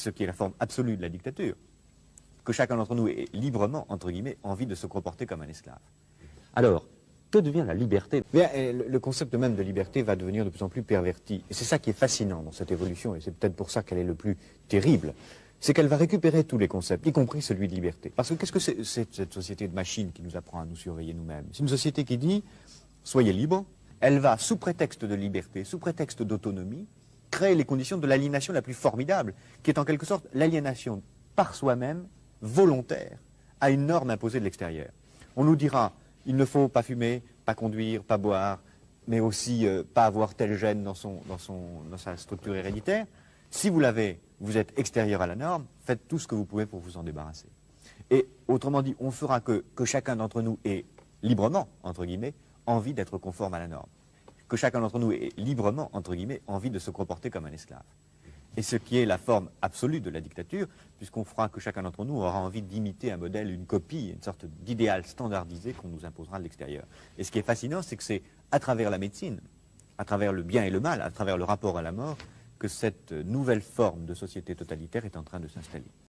ce qui est la forme absolue de la dictature, que chacun d'entre nous ait librement, entre guillemets, envie de se comporter comme un esclave. Alors, que devient la liberté? Bien, le concept même de liberté va devenir de plus en plus perverti. Et c'est ça qui est fascinant dans cette évolution, et c'est peut-être pour ça qu'elle est le plus terrible, c'est qu'elle va récupérer tous les concepts, y compris celui de liberté. Parce que qu'est-ce que c'est cette société de machines qui nous apprend à nous surveiller nous-mêmes? C'est une société qui dit, soyez libres. Elle va, sous prétexte de liberté, sous prétexte d'autonomie, créer les conditions de l'aliénation la plus formidable, qui est en quelque sorte l'aliénation par soi-même, volontaire, à une norme imposée de l'extérieur. On nous dira, il ne faut pas fumer, pas conduire, pas boire, mais aussi pas avoir tel gène dans sa structure héréditaire. Si vous l'avez, vous êtes extérieur à la norme, faites tout ce que vous pouvez pour vous en débarrasser. Et autrement dit, on fera que chacun d'entre nous ait librement, entre guillemets, envie d'être conforme à la norme. Que chacun d'entre nous ait librement, entre guillemets, envie de se comporter comme un esclave. Et ce qui est la forme absolue de la dictature, puisqu'on fera que chacun d'entre nous aura envie d'imiter un modèle, une copie, une sorte d'idéal standardisé qu'on nous imposera de l'extérieur. Et ce qui est fascinant, c'est que c'est à travers la médecine, à travers le bien et le mal, à travers le rapport à la mort, que cette nouvelle forme de société totalitaire est en train de s'installer.